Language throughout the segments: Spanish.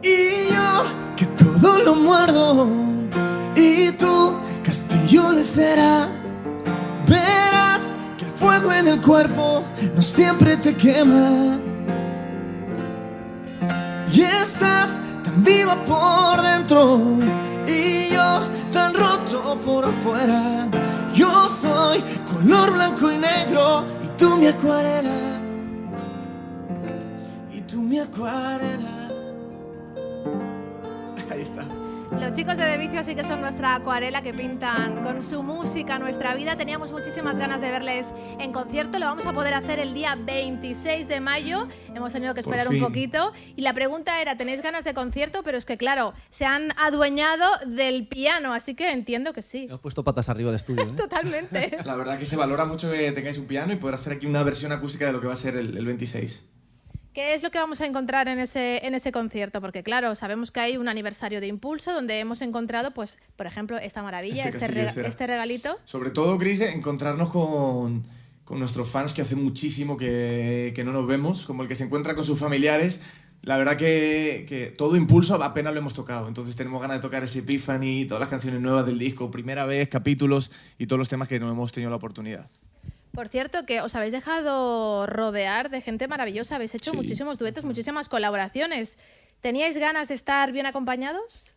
Y yo, que todo lo muerdo. Y tú, castillo de cera. Verás que el fuego en el cuerpo no siempre te quema. Y estás tan viva por dentro y yo tan roto por afuera. Yo soy color blanco y negro y tú mi acuarela. Y tú mi acuarela. Ahí está. Los chicos de De Vicio sí que son nuestra acuarela que pintan con su música nuestra vida. Teníamos muchísimas ganas de verles en concierto. Lo vamos a poder hacer el día 26 de mayo. Hemos tenido que esperar un poquito. Y la pregunta era, ¿tenéis ganas de concierto? Pero es que, claro, se han adueñado del piano, así que entiendo que sí. Hemos puesto patas arriba del estudio, ¿eh? Totalmente. La verdad que se valora mucho que tengáis un piano y poder hacer aquí una versión acústica de lo que va a ser el 26. ¿Qué es lo que vamos a encontrar en ese concierto? Porque, claro, sabemos que hay un aniversario de Impulso donde hemos encontrado, pues, por ejemplo, esta maravilla, este regalito. Sobre todo, Chris, encontrarnos con nuestros fans que hace muchísimo que no nos vemos, como el que se encuentra con sus familiares. La verdad que todo Impulso apenas lo hemos tocado, entonces tenemos ganas de tocar ese Epiphany, todas las canciones nuevas del disco, primera vez, capítulos y todos los temas que no hemos tenido la oportunidad. Por cierto, que os habéis dejado rodear de gente maravillosa, habéis hecho muchísimos duetos, muchísimas colaboraciones. ¿Teníais ganas de estar bien acompañados?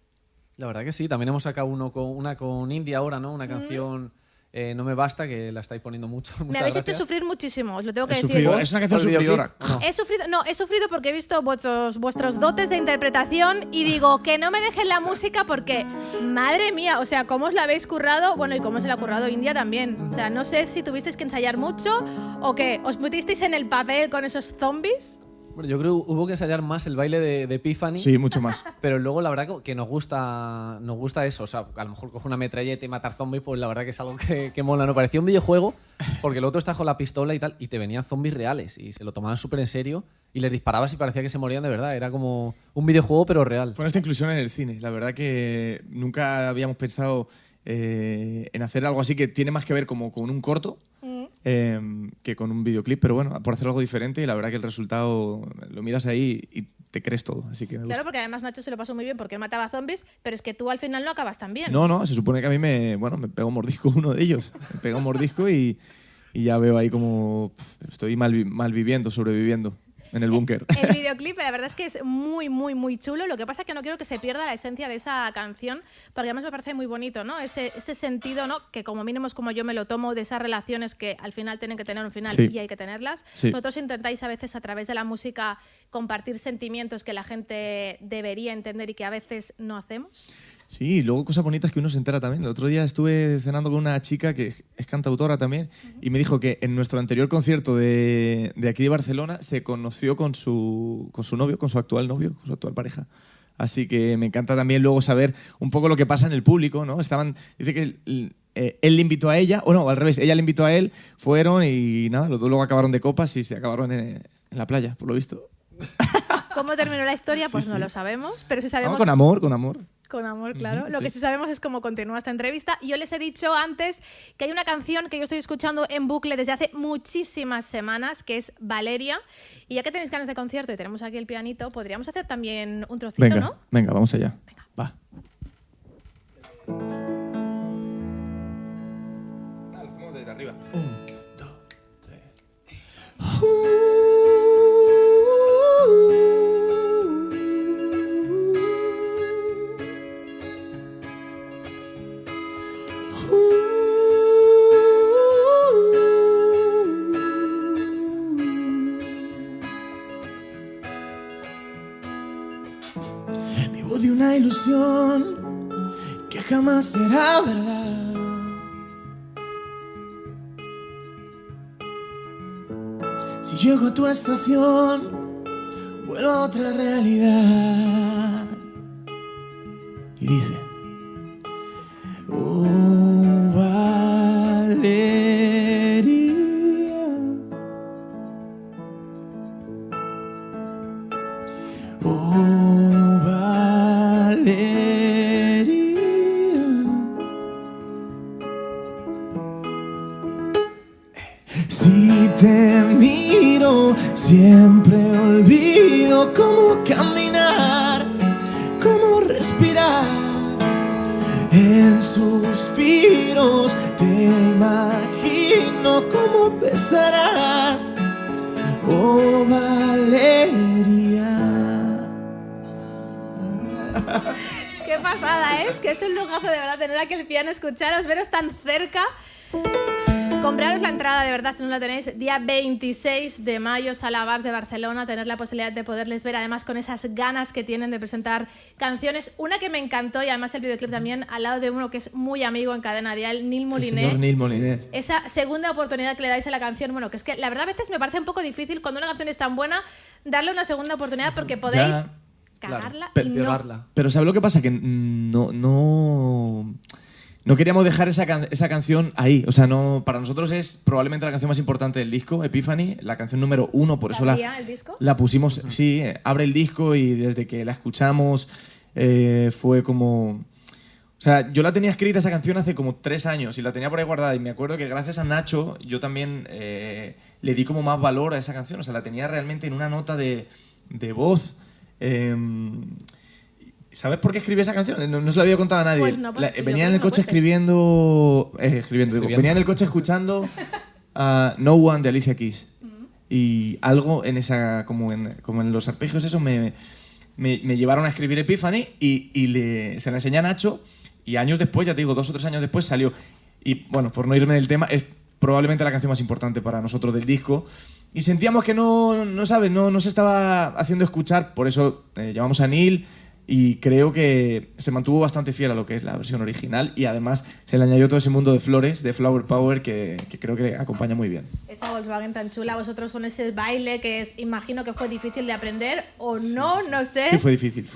La verdad que sí, también hemos sacado una con India ahora, ¿no? Una canción, No me basta, que la estáis poniendo mucho. Me habéis hecho sufrir muchísimo, os lo tengo que decir. Es una canción sufridora. No. He sufrido porque he visto vuestros dotes de interpretación y digo que no me dejen la música porque, madre mía, o sea, cómo os la habéis currado, bueno, y cómo se la ha currado India también. O sea, no sé si tuvisteis que ensayar mucho o que os metisteis en el papel con esos zombies. Bueno, yo creo que hubo que ensayar más el baile de Epiphany. Sí, mucho más. Pero luego la verdad que nos gusta eso. O sea, a lo mejor coger una metralleta y matar zombies, pues la verdad que es algo que mola. No parecía un videojuego, porque el otro está con la pistola y tal, y te venían zombies reales. Y se lo tomaban súper en serio. Y les disparabas y parecía que se morían de verdad. Era como un videojuego, pero real. Fue nuestra inclusión en el cine. La verdad que nunca habíamos pensado en hacer algo así que tiene más que ver como con un corto que con un videoclip, pero bueno, por hacer algo diferente y la verdad que el resultado lo miras ahí y te crees todo, así que me gusta. Claro, porque además Nacho se lo pasó muy bien porque él mataba zombies, pero es que tú al final no acabas tan bien. No, se supone que a mí me pegó un mordisco uno de ellos, me pegó un mordisco y ya veo ahí como estoy mal viviendo, sobreviviendo en el búnker. El videoclip, la verdad es que es muy, muy, muy chulo. Lo que pasa es que no quiero que se pierda la esencia de esa canción, porque además me parece muy bonito, ¿no? Ese sentido, ¿no? Que como mínimo es como yo me lo tomo, de esas relaciones que al final tienen que tener un final y hay que tenerlas. Sí. Vosotros intentáis a veces a través de la música compartir sentimientos que la gente debería entender y que a veces no hacemos. Sí, y luego cosas bonitas que uno se entera también. El otro día estuve cenando con una chica que es cantautora también y me dijo que en nuestro anterior concierto de aquí de Barcelona se conoció con su novio, con su actual novio, con su actual pareja. Así que me encanta también luego saber un poco lo que pasa en el público, ¿no? Dice que él le invitó a ella, o no, al revés, ella le invitó a él, fueron y nada, los dos luego acabaron de copas y se acabaron en la playa, por lo visto. ¿Cómo terminó la historia? Pues no lo sabemos, pero sí sabemos... No, con amor, con amor. Con amor, claro. Lo que sí sabemos es cómo continúa esta entrevista. Y yo les he dicho antes que hay una canción que yo estoy escuchando en bucle desde hace muchísimas semanas, que es Valeria. Y ya que tenéis ganas de concierto y tenemos aquí el pianito, podríamos hacer también un trocito, ¿no? Venga, vamos allá. Venga. Va. Desde arriba. 1, 2, 3. Vivo de una ilusión que jamás será verdad. Si llego a tu estación, vuelvo a otra realidad. Y dice: oh, Valeria, oh, Valeria, si te miro Siempre olvido cómo caminar, cómo respirar. En suspiros te imagino cómo besarás. Oh, Valeria. Qué pasada, ¿eh? Es que es un lujazo de verdad tener aquí el piano, escucharos, veros tan cerca. Compraros la entrada, de verdad, si no la tenéis, día 26 de mayo, Sala Bars de Barcelona, tener la posibilidad de poderles ver, además con esas ganas que tienen de presentar canciones. Una que me encantó, y además el videoclip también, al lado de uno que es muy amigo en Cadena Dial, Nil Moliner. El señor Nil Moliner. Esa segunda oportunidad que le dais a la canción, bueno, que es que la verdad a veces me parece un poco difícil cuando una canción es tan buena, darle una segunda oportunidad porque podéis cagarla y no. Pero ¿sabes lo que pasa? Que no queríamos dejar esa canción ahí. O sea, no, para nosotros es probablemente la canción más importante del disco, Epiphany, la canción número 1, por eso ¿El disco? la pusimos. Sí, abre el disco y desde que la escuchamos fue como... O sea, yo la tenía escrita esa canción hace como 3 años y la tenía por ahí guardada y me acuerdo que gracias a Nacho yo también le di como más valor a esa canción. O sea, la tenía realmente en una nota de voz. ¿Sabes por qué escribí esa canción? No se la había contado a nadie. Pues no, venía en el coche venía en el coche escuchando No One de Alicia Keys. Y algo en esa, como en los arpegios, eso me llevaron a escribir Epiphany y se la enseñé a Nacho. Y años después, ya te digo, 2 o 3 años después salió. Y bueno, por no irme del tema, es probablemente la canción más importante para nosotros del disco. Y sentíamos que no ¿sabes? No se estaba haciendo escuchar, por eso llamamos a Nil y creo que se mantuvo bastante fiel a lo que es la versión original y además se le añadió todo ese mundo de flores, de flower power, que creo que acompaña muy bien. Esa Volkswagen tan chula, vosotros con ese baile que imagino que fue difícil de aprender o no, no sé. Sí, fue difícil.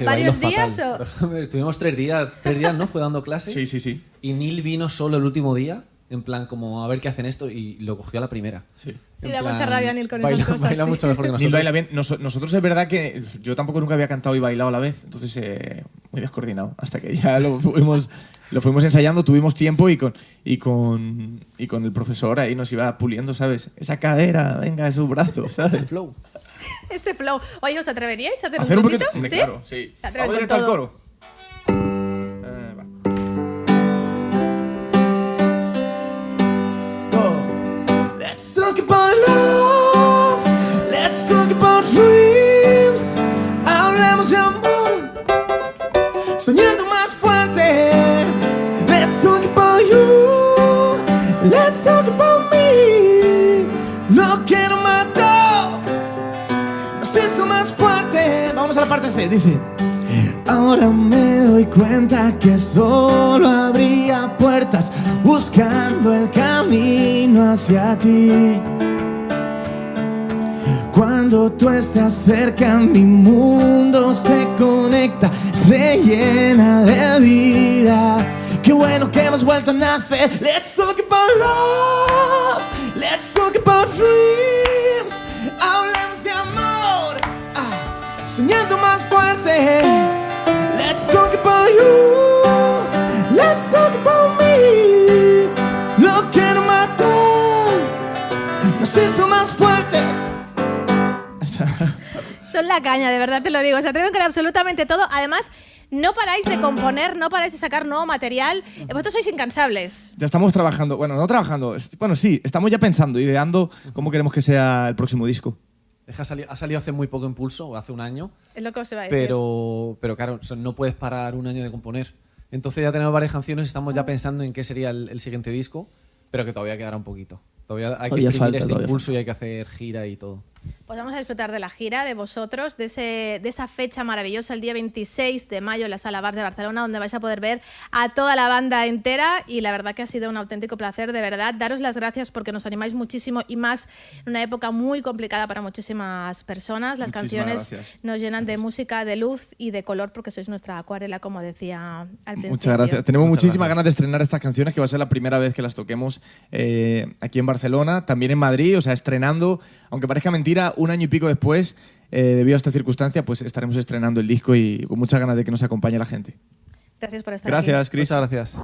¿Varios días o...? Estuvimos 3 días, ¿no? Fue dando clase. Sí. Y Nil vino solo el último día. En plan, como a ver qué hacen esto, y lo cogió a la primera. Sí, da mucha rabia Nil con esas cosas. Baila mucho mejor que nosotros. Nil baila bien. Nosotros es verdad que yo tampoco nunca había cantado y bailado a la vez, entonces muy descoordinado. Hasta que ya lo fuimos ensayando, tuvimos tiempo y con el profesor ahí nos iba puliendo, ¿sabes? Esa cadera, venga, esos brazos, ¿sabes? El flow. Ese flow. Oye, ¿os atreveríais a hacer un poquito? Sí, claro, sí. Vamos directo al coro. Let's talk about love, let's talk about dreams. Hablemos de amor, soñando más fuerte. Let's talk about you, let's talk about me. No quiero matar, nos hizo más fuerte. Vamos a la parte C, dice. Ahora me doy cuenta que solo abría puertas buscando el camino hacia ti. Cuando tú estás cerca, mi mundo se conecta, se llena de vida. Qué bueno que hemos vuelto a nacer. Let's talk about love, let's talk about dreams. Hablemos de amor, soñando más fuerte. Let's talk about you, let's talk about me. No quiero matar, nos hizo más fuertes. Son la caña, de verdad te lo digo. Se atreven con absolutamente todo. Además, no paráis de componer, no paráis de sacar nuevo material. Vosotros sois incansables. Ya estamos trabajando, bueno, no trabajando, bueno, sí, estamos ya pensando, ideando cómo queremos que sea el próximo disco. Ha salido hace muy poco Impulso, hace un año. Es lo que os iba a decir. Pero claro, no puedes parar un año de componer. Entonces ya tenemos varias canciones, estamos ya pensando en qué sería el siguiente disco, pero que todavía quedará un poquito. Todavía hay que imprimir este impulso y hay que hacer gira y todo. Pues vamos a disfrutar de la gira, de vosotros, de esa fecha maravillosa, el día 26 de mayo en la Sala Bars de Barcelona, donde vais a poder ver a toda la banda entera y la verdad que ha sido un auténtico placer, de verdad. Daros las gracias porque nos animáis muchísimo y más en una época muy complicada para muchísimas personas. Las canciones nos llenan de música, de luz y de color porque sois nuestra acuarela, como decía al principio. Muchas gracias. Tenemos muchísimas ganas de estrenar estas canciones, que va a ser la primera vez que las toquemos aquí en Barcelona, también en Madrid, o sea, estrenando, aunque parezca mentira, un año y pico después, debido a esta circunstancia, pues estaremos estrenando el disco y con muchas ganas de que nos acompañe la gente. Gracias por estar aquí. Gracias, Chris. Muchas gracias.